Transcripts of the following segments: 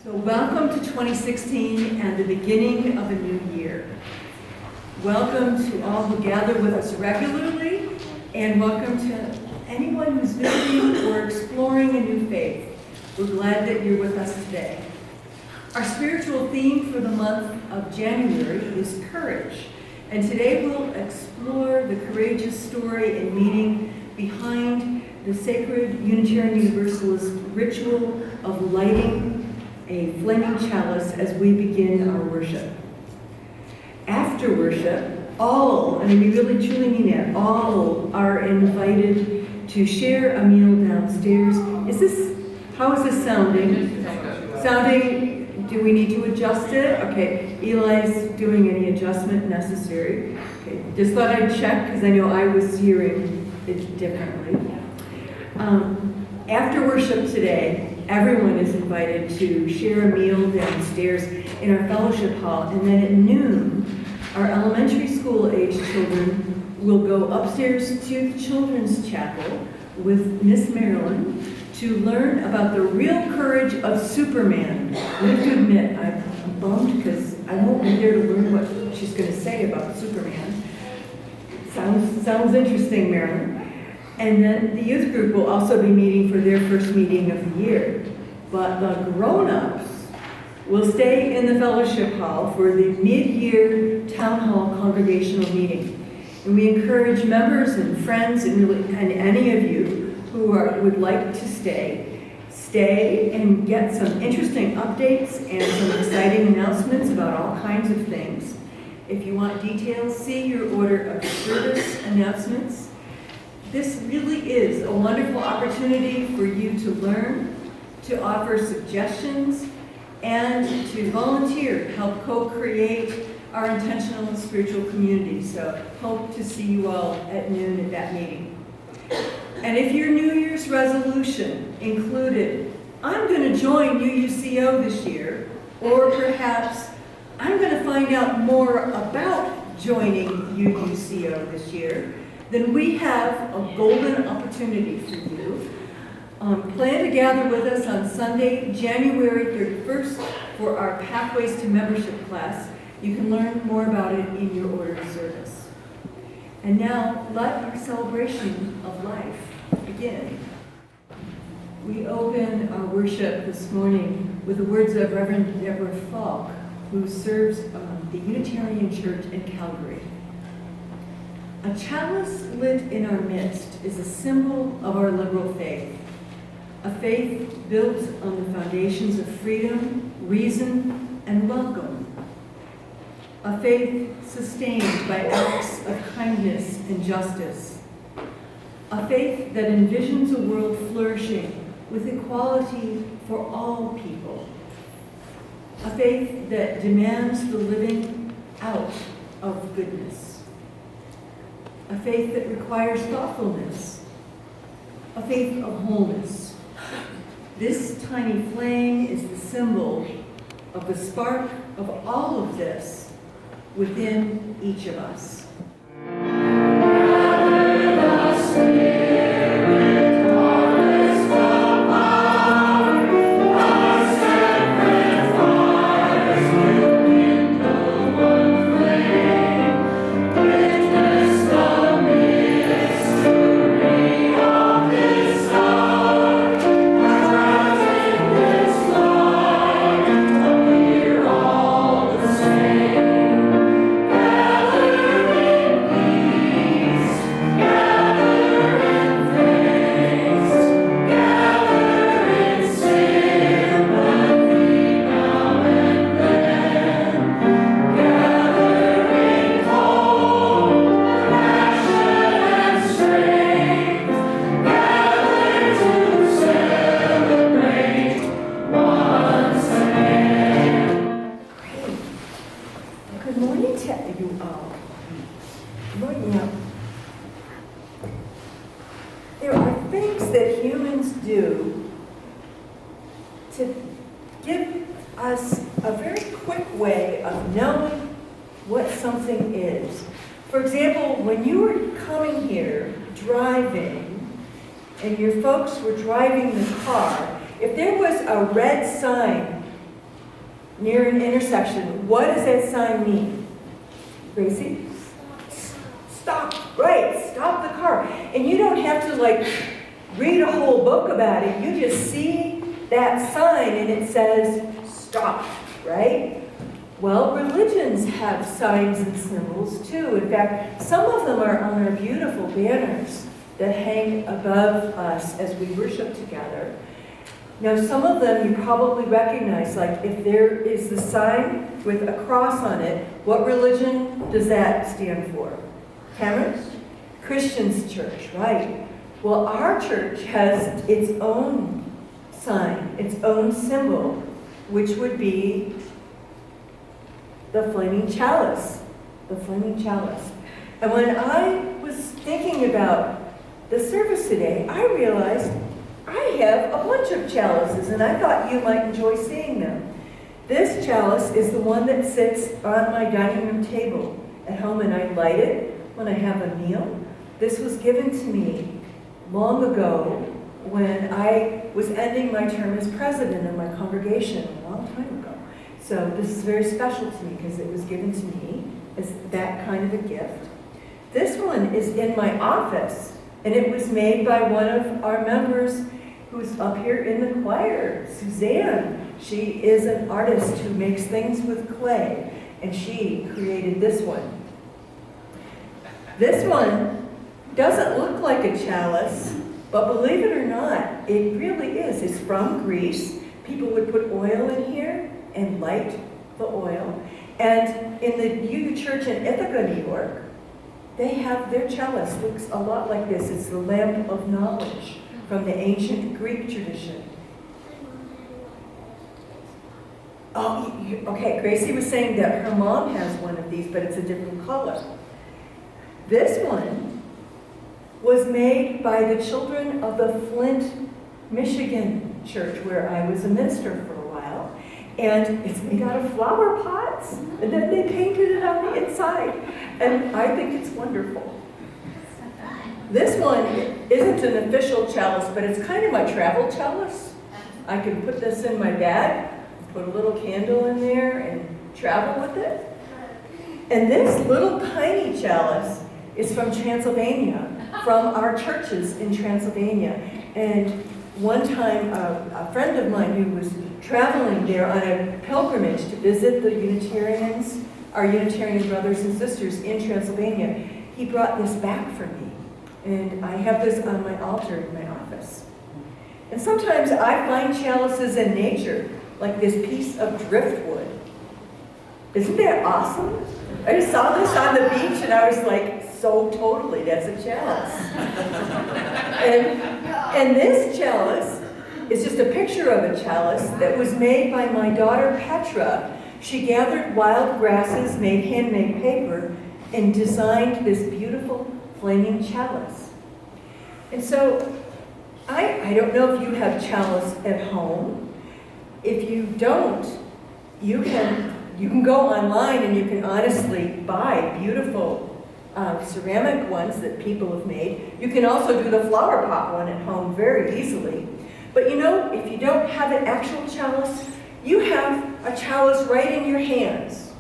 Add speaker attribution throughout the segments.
Speaker 1: So welcome to 2016 and the beginning of a new year. Welcome to all who gather with us regularly, and welcome to anyone who's visiting or exploring a new faith. We're glad that you're with us today. Our spiritual theme for the month of January is courage, and today we'll explore the courageous story and meaning behind the sacred Unitarian Universalist ritual of lighting a flaming chalice as we begin our worship. After worship, all, and we really truly mean that, all are invited to share a meal downstairs. How is this sounding? Sounding, do we need to adjust it? Okay, Eli's doing any adjustment necessary. Okay, just thought I'd check because I know I was hearing it differently. After worship today, everyone is invited to share a meal downstairs in our fellowship hall, and then at noon, our elementary school age children will go upstairs to the children's chapel with Miss Marilyn to learn about the real courage of Superman. I have to admit, I'm bummed because I won't be there to learn what she's going to say about Superman. Sounds interesting, Marilyn. And then the youth group will also be meeting for their first meeting of the year. But the grown-ups will stay in the fellowship hall for the mid-year town hall congregational meeting. And we encourage members and friends and any of you who would like to stay and get some interesting updates and some exciting announcements about all kinds of things. If you want details, see your order of service announcements. This really is a wonderful opportunity for you to learn, to offer suggestions, and to volunteer, help co-create our intentional and spiritual community. So hope to see you all at noon at that meeting. And if your New Year's resolution included, I'm going to join UUCO this year, or perhaps I'm going to find out more about joining UUCO this year, then we have a golden opportunity for you. Plan to gather with us on Sunday, January 31st for our Pathways to Membership class. You can learn more about it in your order of service. And now, let our celebration of life begin. We open our worship this morning with the words of Reverend Deborah Falk, who serves the Unitarian Church in Calgary. A chalice lit in our midst is a symbol of our liberal faith, a faith built on the foundations of freedom, reason, and welcome, a faith sustained by acts of kindness and justice, a faith that envisions a world flourishing with equality for all people, a faith that demands the living out of goodness, a faith that requires thoughtfulness, a faith of wholeness. This tiny flame is the symbol of the spark of all of this within each of us. There are things that humans do to give us a very quick way of knowing what something is. For example, when you were coming here driving and your folks were driving the car, if there was a red sign near an intersection. What does that sign mean? Gracie? Stop, right, stop the car. And you don't have to like read a whole book about it. You just see that sign and it says stop, right? Well, religions have signs and symbols too. In fact, some of them are on our beautiful banners that hang above us as we worship together. Now, some of them you probably recognize, like if there is the sign with a cross on it, what religion does that stand for? Cameron? Christian's church, right. Well, our church has its own sign, its own symbol, which would be the flaming chalice. The flaming chalice. And when I was thinking about the service today, I realized I have a bunch of chalices, and I thought you might enjoy seeing them. This chalice is the one that sits on my dining room table at home, and I light it when I have a meal. This was given to me long ago when I was ending my term as president of my congregation a long time ago. So this is very special to me because it was given to me as that kind of a gift. This one is in my office, and it was made by one of our members who's up here in the choir, Suzanne. She is an artist who makes things with clay, and she created this one. This one doesn't look like a chalice, but believe it or not, it really is. It's from Greece. People would put oil in here and light the oil. And in the UU Church in Ithaca, New York, they have their chalice. Looks a lot like this. It's the lamp of knowledge from the ancient Greek tradition. Oh, okay, Gracie was saying that her mom has one of these, but it's a different color. This one was made by the children of the Flint, Michigan church, where I was a minister for a while. And it's made out of flower pots, and then they painted it on the inside. And I think it's wonderful. This one isn't an official chalice, but it's kind of my travel chalice. I can put this in my bag, put a little candle in there, and travel with it. And this little tiny chalice is from Transylvania, from our churches in Transylvania. And one time, a friend of mine who was traveling there on a pilgrimage to visit the Unitarians, our Unitarian brothers and sisters in Transylvania, he brought this back for me. And I have this on my altar in my office. And sometimes I find chalices in nature, like this piece of driftwood. Isn't that awesome? I just saw this on the beach and I was like, so totally, that's a chalice. and this chalice is just a picture of a chalice that was made by my daughter Petra. She gathered wild grasses, made handmade paper, and designed this beautiful flaming chalice. And so, I don't know if you have chalice at home. If you don't, you can go online and you can honestly buy beautiful ceramic ones that people have made. You can also do the flower pot one at home very easily. But you know, if you don't have an actual chalice, you have a chalice right in your hands.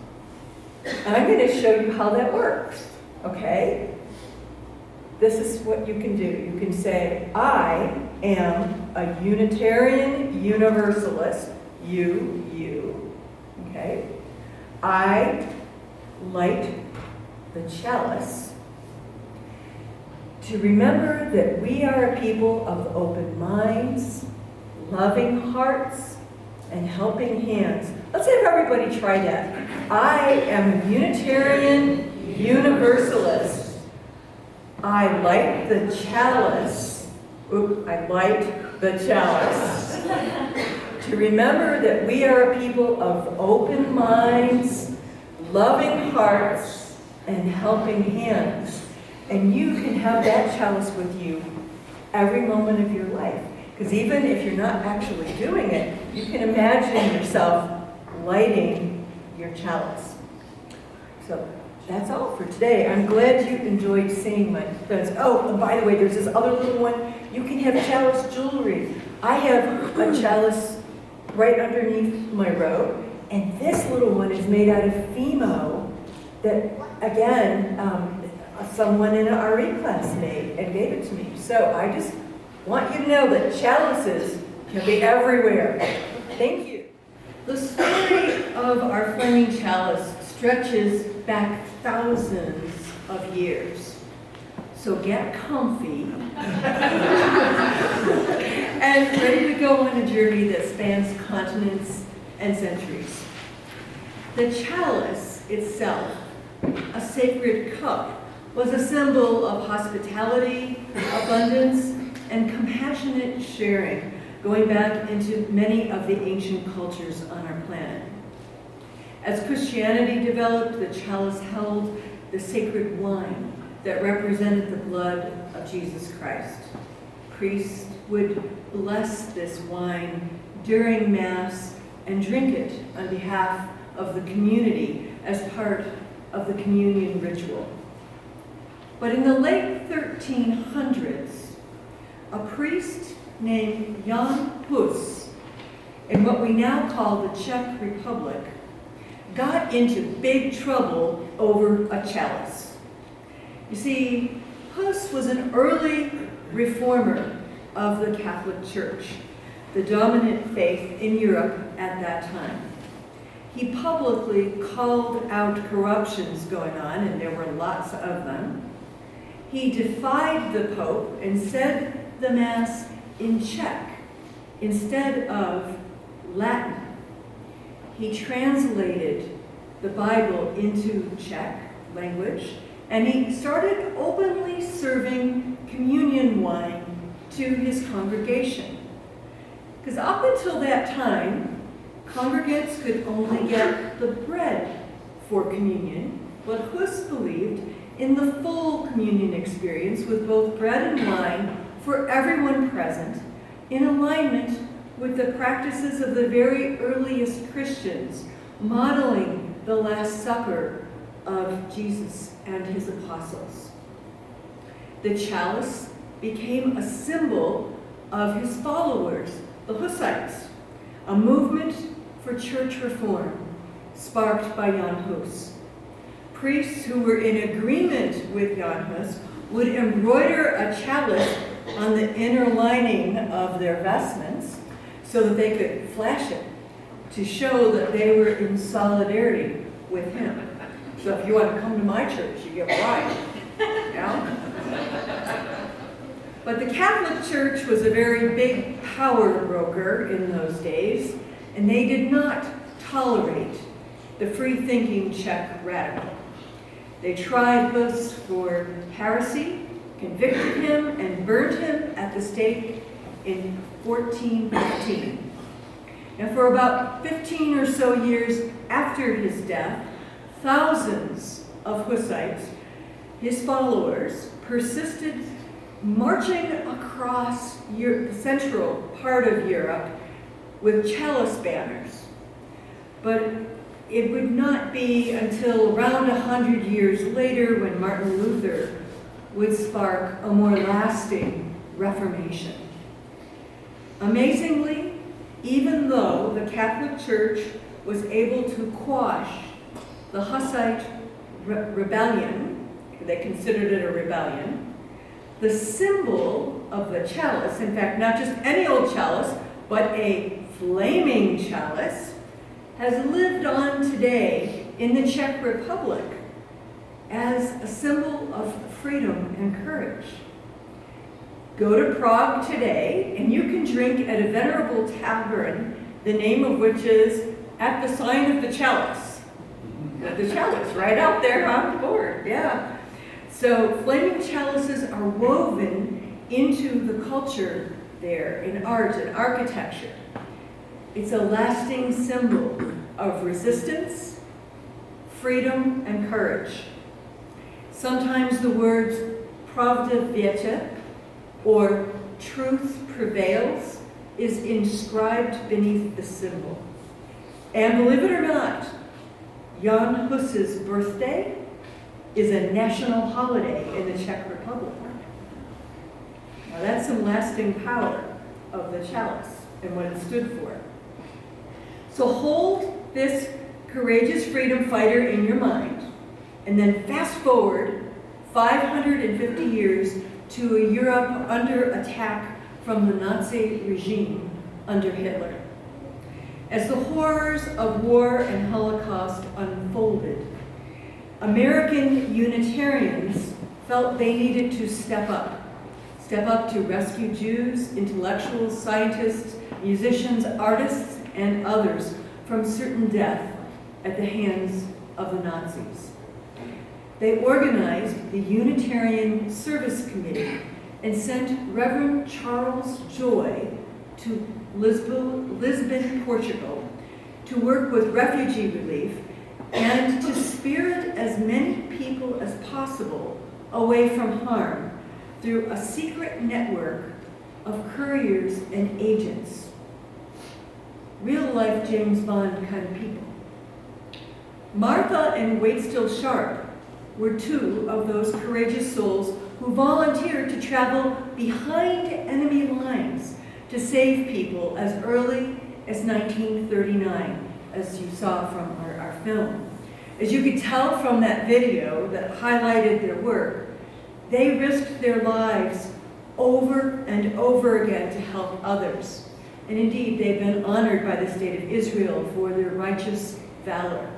Speaker 1: And I'm going to show you how that works, okay? This is what you can do. You can say, I am a Unitarian Universalist, you, okay? I light the chalice to remember that we are a people of open minds, loving hearts, and helping hands. Let's have everybody try that. I am a Unitarian Universalist. I light the chalice. I light the chalice. To remember that we are a people of open minds, loving hearts, and helping hands. And you can have that chalice with you every moment of your life. Because even if you're not actually doing it, you can imagine yourself lighting your chalice. So that's all for today. I'm glad you enjoyed seeing my friends. Oh, and by the way, there's this other little one. You can have chalice jewelry. I have a chalice right underneath my robe, And this little one is made out of Fimo that, again, someone in our RE class made and gave it to me. So I just want you to know that chalices can be everywhere. Thank you. The story of our flaming chalice stretches back thousands of years. So get comfy and ready to go on a journey that spans continents and centuries. The chalice itself, a sacred cup, was a symbol of hospitality, abundance, and compassionate sharing, going back into many of the ancient cultures on our planet. As Christianity developed, the chalice held the sacred wine that represented the blood of Jesus Christ. Priests would bless this wine during Mass and drink it on behalf of the community as part of the communion ritual. But in the late 1300s, a priest named Jan Hus, in what we now call the Czech Republic, got into big trouble over a chalice. You see, Hus was an early reformer of the Catholic Church, the dominant faith in Europe at that time. He publicly called out corruptions going on, and there were lots of them. He defied the Pope and said the Mass in Czech instead of Latin. He translated the Bible into Czech language, and he started openly serving communion wine to his congregation. Because up until that time, congregants could only get the bread for communion, but Hus believed in the full communion experience with both bread and wine for everyone present, in alignment with the practices of the very earliest Christians, modeling the Last Supper of Jesus and his apostles. The chalice became a symbol of his followers, the Hussites, a movement for church reform sparked by Jan Hus. Priests who were in agreement with Jan Hus would embroider a chalice on the inner lining of their vestments so that they could flash it to show that they were in solidarity with him. So if you want to come to my church, you get wine. Yeah? But the Catholic Church was a very big power broker in those days, and they did not tolerate the free-thinking Czech radical. They tried Hus for heresy, convicted him, and burned him at the stake in 1415. And for about 15 or so years after his death, thousands of Hussites, his followers, persisted marching across the central part of Europe with chalice banners. But it would not be until around 100 years later when Martin Luther would spark a more lasting Reformation. Amazingly, even though the Catholic Church was able to quash the Hussite rebellion, they considered it a rebellion, the symbol of the chalice, in fact, not just any old chalice, but a flaming chalice, has lived on today in the Czech Republic as a symbol of freedom and courage. Go to Prague today, and you can drink at a venerable tavern, the name of which is At the Sign of the Chalice. At the Chalice, right out there on the board, yeah. So flaming chalices are woven into the culture there in art and architecture. It's a lasting symbol of resistance, freedom, and courage. Sometimes the words "Pravda větě" or "truth prevails" is inscribed beneath the symbol. And believe it or not, Jan Hus's birthday is a national holiday in the Czech Republic. Now that's some lasting power of the chalice and what it stood for. So hold this courageous freedom fighter in your mind, and then fast forward 550 years to a Europe under attack from the Nazi regime under Hitler. As the horrors of war and Holocaust unfolded, American Unitarians felt they needed to step up to rescue Jews, intellectuals, scientists, musicians, artists, and others from certain death at the hands of the Nazis. They organized the Unitarian Service Committee and sent Reverend Charles Joy to Lisbon, Portugal, to work with refugee relief and to spirit as many people as possible away from harm through a secret network of couriers and agents. Real-life James Bond kind of people. Martha and Waitstill Sharp were two of those courageous souls who volunteered to travel behind enemy lines to save people as early as 1939, as you saw from our film. As you could tell from that video that highlighted their work, they risked their lives over and over again to help others. And indeed, they've been honored by the state of Israel for their righteous valor.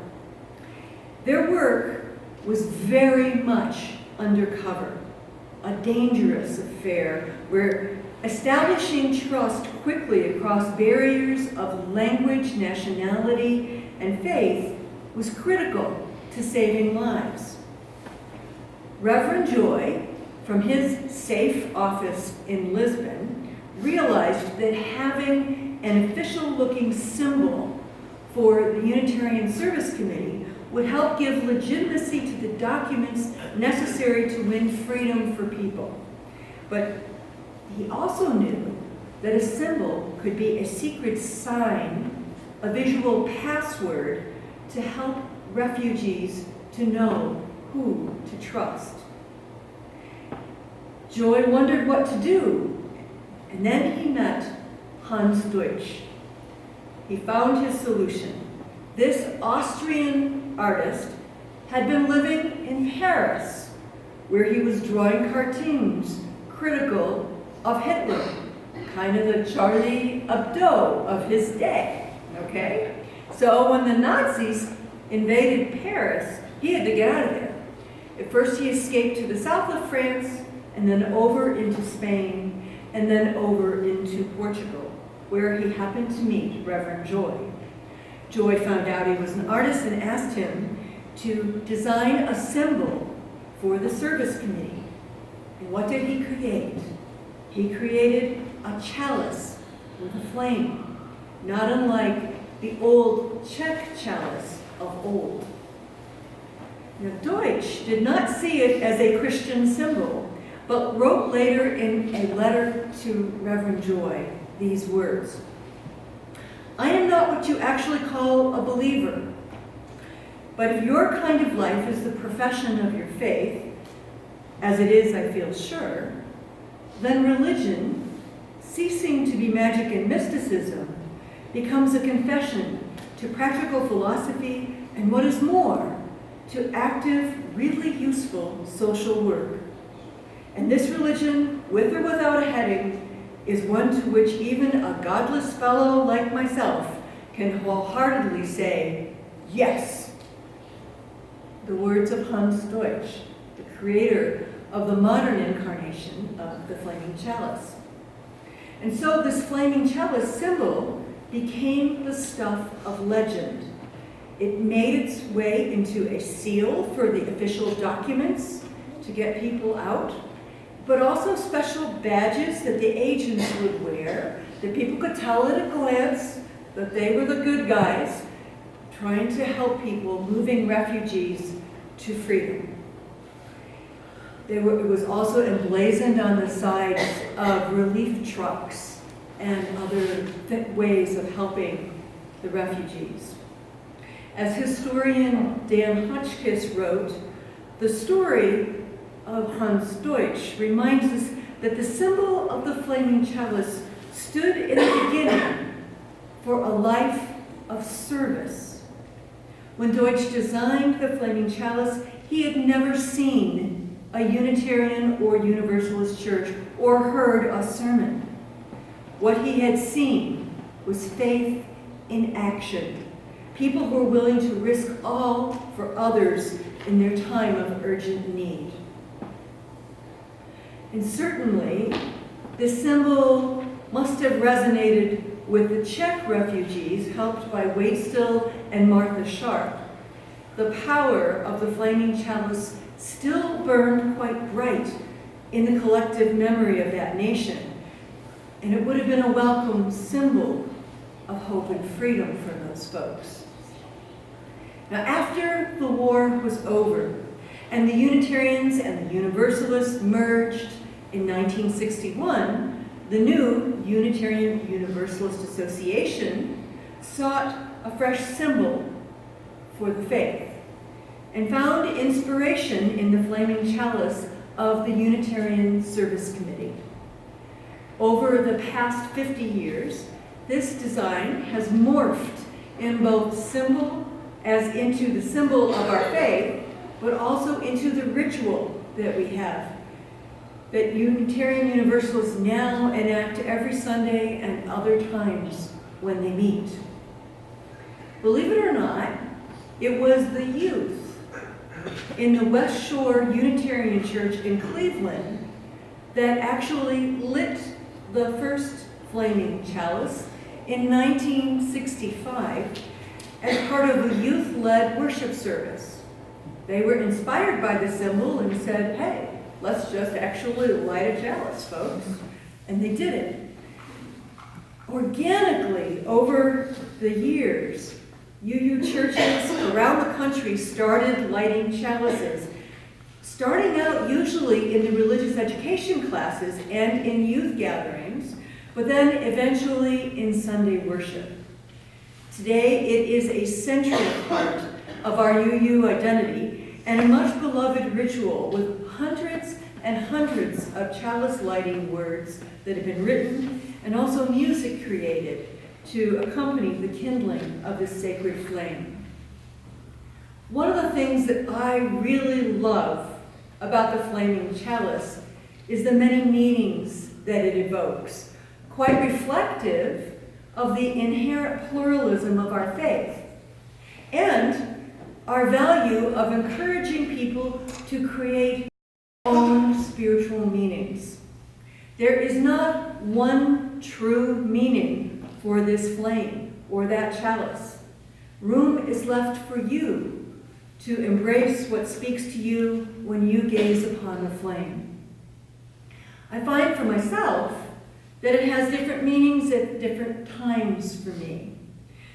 Speaker 1: Their work was very much undercover, a dangerous affair where establishing trust quickly across barriers of language, nationality, and faith was critical to saving lives. Reverend Joy, from his safe office in Lisbon, realized that having an official-looking symbol for the Unitarian Service Committee would help give legitimacy to the documents necessary to win freedom for people. But he also knew that a symbol could be a secret sign, a visual password to help refugees to know who to trust. Joy wondered what to do, and then he met Hans Deutsch. He found his solution. This Austrian artist had been living in Paris, where he was drawing cartoons critical of Hitler, kind of the Charlie Hebdo of his day, okay? So when the Nazis invaded Paris, he had to get out of there. At first he escaped to the south of France, and then over into Spain, and then over into Portugal, where he happened to meet Reverend Joy. Joy found out he was an artist and asked him to design a symbol for the service committee. And what did he create? He created a chalice with a flame, not unlike the old Czech chalice of old. Now, Deutsch did not see it as a Christian symbol, but wrote later in a letter to Reverend Joy these words: "I am not what you actually call a believer, but if your kind of life is the profession of your faith, as it is, I feel sure, then religion, ceasing to be magic and mysticism, becomes a confession to practical philosophy and, what is more, to active, really useful social work. And this religion, with or without a heading, is one to which even a godless fellow like myself can wholeheartedly say, yes." The words of Hans Deutsch, the creator of the modern incarnation of the flaming chalice. And so this flaming chalice symbol became the stuff of legend. It made its way into a seal for the official documents to get people out, but also special badges that the agents would wear, that people could tell at a glance that they were the good guys trying to help people moving refugees to freedom. It was also emblazoned on the sides of relief trucks and other ways of helping the refugees. As historian Dan Hotchkiss wrote, the story of Hans Deutsch reminds us that the symbol of the flaming chalice stood in the beginning for a life of service, When Deutsch designed the Flaming Chalice, he had never seen a Unitarian or Universalist church or heard a sermon. What he had seen was faith in action. People who were willing to risk all for others in their time of urgent need. And certainly, this symbol must have resonated with the Czech refugees helped by Wade Still and Martha Sharp. The power of the Flaming Chalice still burned quite bright in the collective memory of that nation, and it would have been a welcome symbol of hope and freedom for those folks. Now, after the war was over and the Unitarians and the Universalists merged in 1961, the new Unitarian Universalist Association sought a fresh symbol for the faith and found inspiration in the Flaming Chalice of the Unitarian Service Committee. Over the past 50 years, this design has morphed in both symbol as into the symbol of our faith, but also into the ritual that we have, that Unitarian Universalists now enact every Sunday and other times when they meet. Believe it or not, it was the youth in the West Shore Unitarian Church in Cleveland that actually lit the first Flaming Chalice in 1965 as part of a youth-led worship service. They were inspired by the symbol and said, hey, let's just actually light a chalice, folks. And they did it. Organically, over the years, UU churches around the country started lighting chalices, starting out usually in the religious education classes and in youth gatherings, but then eventually in Sunday worship. Today, it is a central part of our UU identity and a much beloved ritual with hundreds and hundreds of chalice lighting words that have been written and also music created to accompany the kindling of this sacred flame. One of the things that I really love about the Flaming Chalice is the many meanings that it evokes, quite reflective of the inherent pluralism of our faith and our value of encouraging people to create their own spiritual meanings. There is not one true meaning for this flame or that chalice. Room is left for you to embrace what speaks to you when you gaze upon the flame. I find for myself that it has different meanings at different times for me.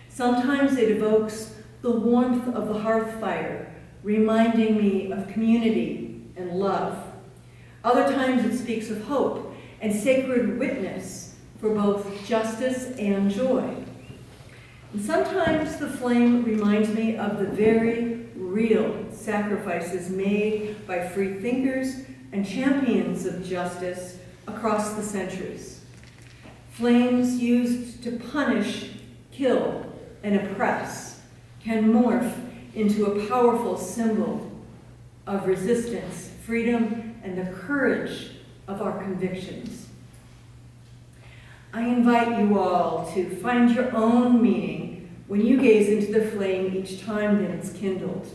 Speaker 1: Sometimes it evokes the warmth of the hearth fire, reminding me of community and love. Other times it speaks of hope and sacred witness for both justice and joy. And sometimes the flame reminds me of the very real sacrifices made by free thinkers and champions of justice across the centuries. Flames used to punish, kill, and oppress can morph into a powerful symbol of resistance, freedom, and the courage of our convictions. I invite you all to find your own meaning when you gaze into the flame each time that it's kindled.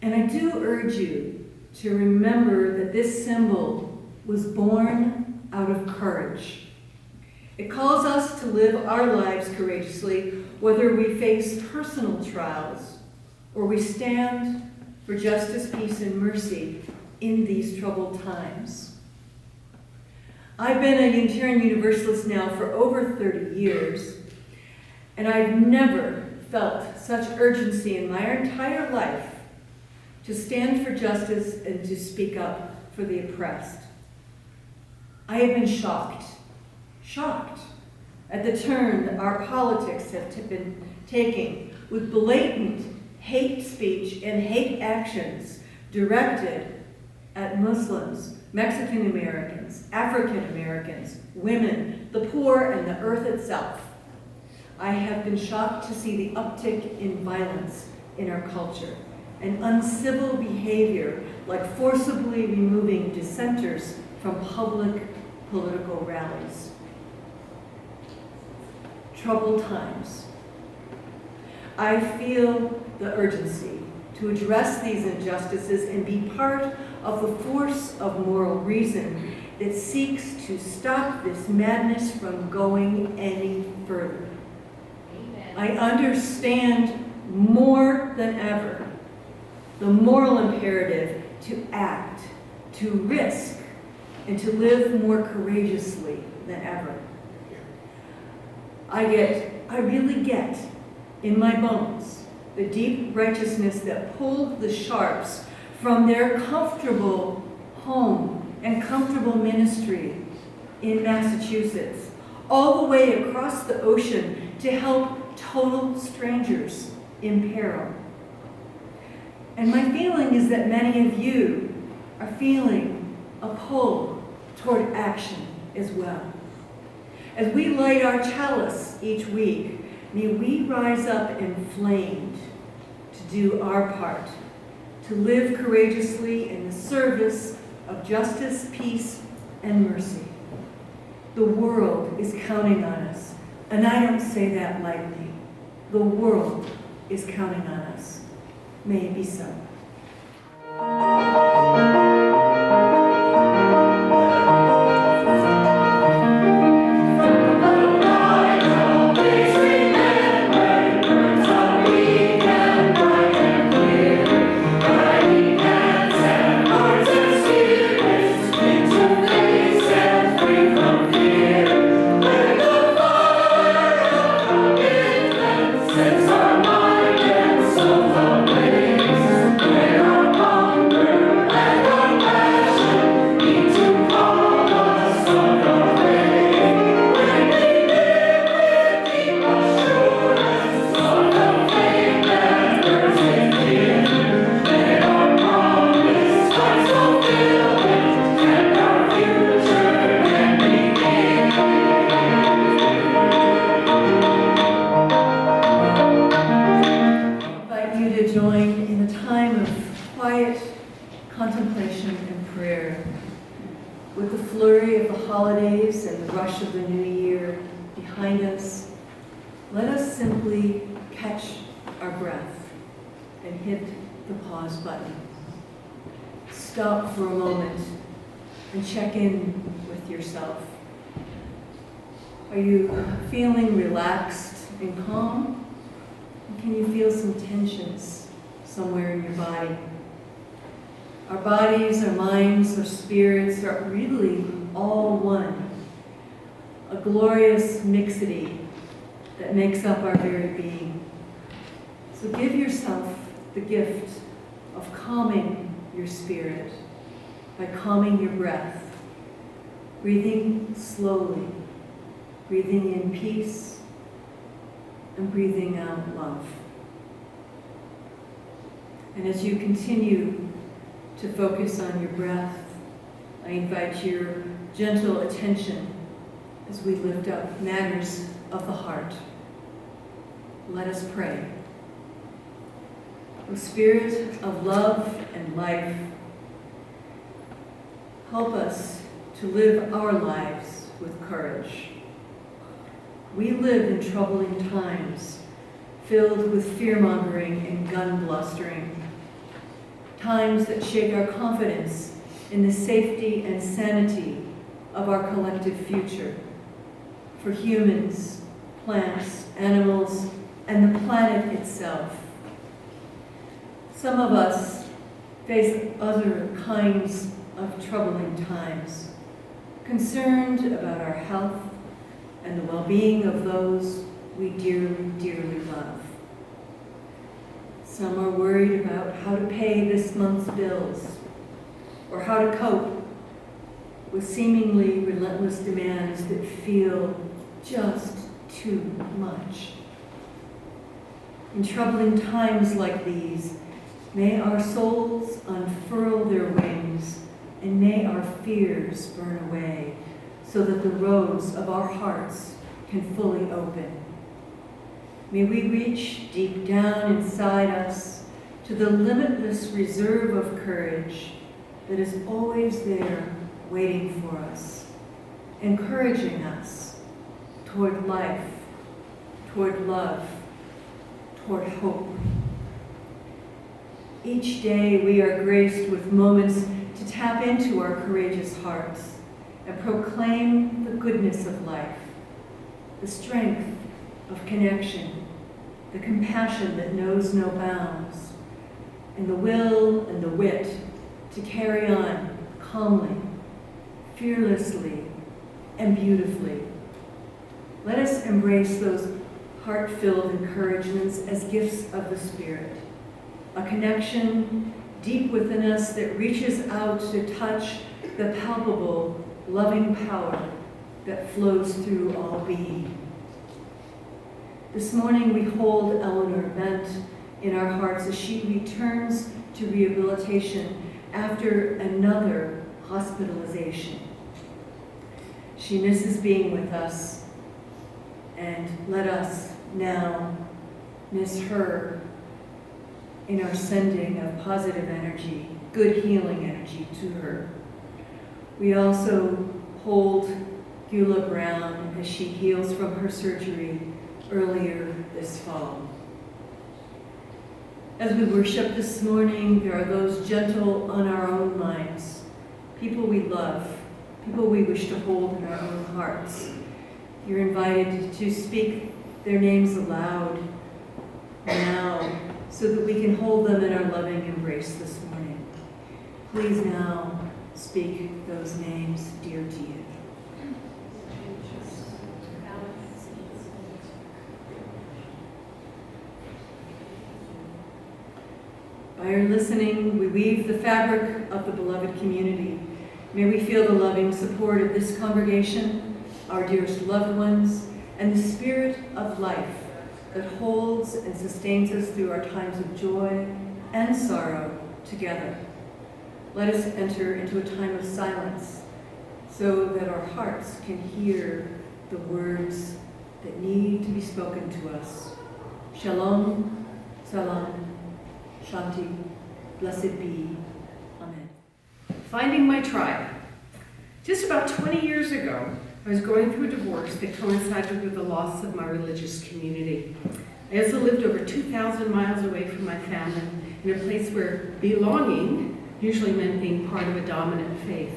Speaker 1: And I do urge you to remember that this symbol was born out of courage. It calls us to live our lives courageously, whether we face personal trials or we stand for justice, peace, and mercy in these troubled times. I've been a Unitarian Universalist now for over 30 years, and I've never felt such urgency in my entire life to stand for justice and to speak up for the oppressed. I have been shocked at the turn that our politics have been taking with blatant hate speech and hate actions directed at Muslims, Mexican Americans, African Americans, women, the poor, and the earth itself. I have been shocked to see the uptick in violence in our culture and uncivil behavior like forcibly removing dissenters from public political rallies. Troubled times. I feel the urgency to address these injustices and be part of the force of moral reason that seeks to stop this madness from going any further. Amen. I understand more than ever the moral imperative to act, to risk, and to live more courageously than ever. I really get in my bones the deep righteousness that pulled the Sharps from their comfortable home and comfortable ministry in Massachusetts, all the way across the ocean to help total strangers in peril. And my feeling is that many of you are feeling a pull toward action as well. As we light our chalice each week, may we rise up inflamed to do our part, to live courageously in the service of justice, peace, and mercy. The world is counting on us, and I don't say that lightly. The world is counting on us. May it be so. Let us simply catch our breath and hit the pause button. Stop for a moment and check in with yourself. Are you feeling relaxed and calm? Can you feel some tensions somewhere in your body? Our bodies, our minds, our spirits are really all one. A glorious mixity that makes up our very being. So give yourself the gift of calming your spirit by calming your breath, breathing slowly, breathing in peace, and breathing out love. And as you continue to focus on your breath, I invite your gentle attention as we lift up matters of the heart. Let us pray. O Spirit of love and life, help us to live our lives with courage. We live in troubling times, filled with fear-mongering and gun blustering, times that shake our confidence in the safety and sanity of our collective future for humans, plants, animals, and the planet itself. Some of us face other kinds of troubling times, concerned about our health and the well-being of those we dearly, dearly love. Some are worried about how to pay this month's bills, or how to cope with seemingly relentless demands that feel just too much. In troubling times like these, may our souls unfurl their wings, and may our fears burn away, so that the roads of our hearts can fully open. May we reach deep down inside us to the limitless reserve of courage that is always there waiting for us, encouraging us toward life, toward love, toward hope. Each day we are graced with moments to tap into our courageous hearts and proclaim the goodness of life, the strength of connection, the compassion that knows no bounds, and the will and the wit to carry on calmly, fearlessly, and beautifully. Let us embrace those heart-filled encouragements as gifts of the Spirit, a connection deep within us that reaches out to touch the palpable, loving power that flows through all being. This morning we hold Eleanor bent in our hearts as she returns to rehabilitation after another hospitalization. She misses being with us, and let us now miss her in our sending of positive energy, good healing energy to her. We also hold Beulah Brown as she heals from her surgery earlier this fall. As we worship this morning, there are those gentle on our own minds, people we love, people we wish to hold in our own hearts. You're invited to speak their names aloud now so that we can hold them in our loving embrace this morning. Please now speak those names dear to you. By our listening, we weave the fabric of the beloved community. May we feel the loving support of this congregation, our dearest loved ones, and the spirit of life that holds and sustains us through our times of joy and sorrow together. Let us enter into a time of silence so that our hearts can hear the words that need to be spoken to us. Shalom, salam, Shanti, blessed be. Amen.
Speaker 2: Finding my tribe. Just about 20 years ago, I was going through a divorce that coincided with the loss of my religious community. I also lived over 2,000 miles away from my family in a place where belonging usually meant being part of a dominant faith.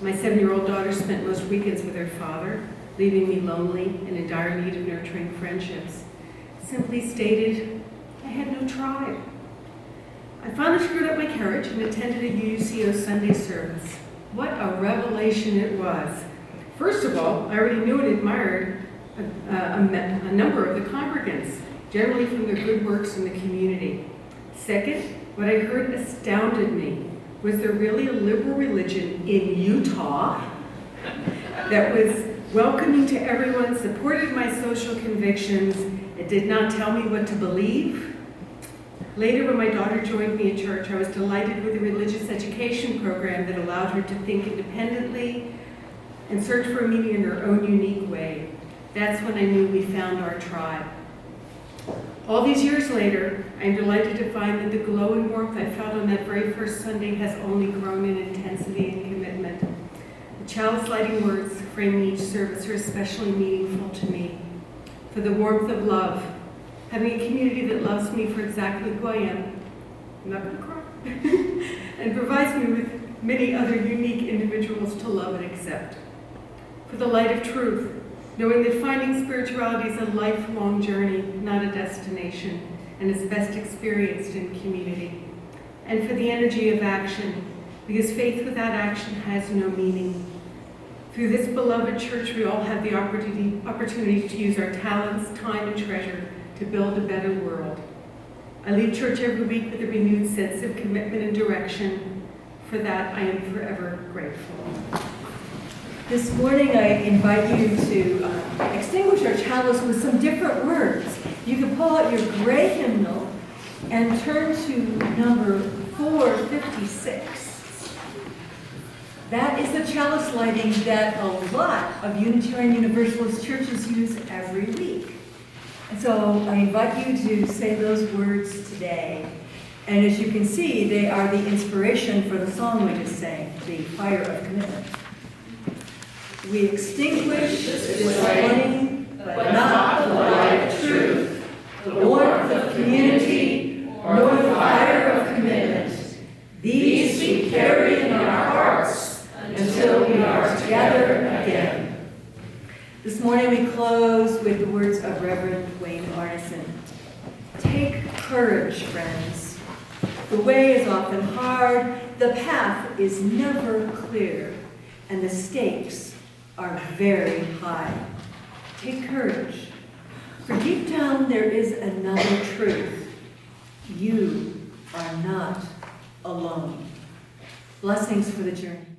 Speaker 2: My 7-year-old daughter spent most weekends with her father, leaving me lonely and in dire need of nurturing friendships. Simply stated, I had no tribe. I finally screwed up my courage and attended a UCO Sunday service. What a revelation it was. First of all, I already knew and admired a number of the congregants, generally from their good works in the community. Second, what I heard astounded me. Was there really a liberal religion in Utah that was welcoming to everyone, supported my social convictions, it did not tell me what to believe? Later, when my daughter joined me in church, I was delighted with the religious education program that allowed her to think independently and search for meaning in her own unique way. That's when I knew we found our tribe. All these years later, I am delighted to find that the glow and warmth I felt on that very first Sunday has only grown in intensity and commitment. The chalice lighting words framing each service are especially meaningful to me. For the warmth of love, having a community that loves me for exactly who I am, I'm not going to cry, and provides me with many other unique individuals to love and accept. For the light of truth, knowing that finding spirituality is a lifelong journey, not a destination, and is best experienced in community. And for the energy of action, because faith without action has no meaning. Through this beloved church, we all have the opportunity to use our talents, time, and treasure to build a better world. I leave church every week with a renewed sense of commitment and direction. For that, I am forever grateful.
Speaker 1: This morning, I invite you to extinguish our chalice with some different words. You can pull out your gray hymnal and turn to number 456. That is the chalice lighting that a lot of Unitarian Universalist churches use every week. And so I invite you to say those words today. And as you can see, they are the inspiration for the song we just sang, the fire of commitment. We extinguish this flame, but not the light of truth, the warmth of community, nor the fire of commitment. These we carry in our hearts until we are together again. This morning we close with the words of Reverend Wayne Arneson. Take courage, friends. The way is often hard, the path is never clear, and the stakes are very high. Take courage, for deep down there is another truth. You are not alone. Blessings for the journey.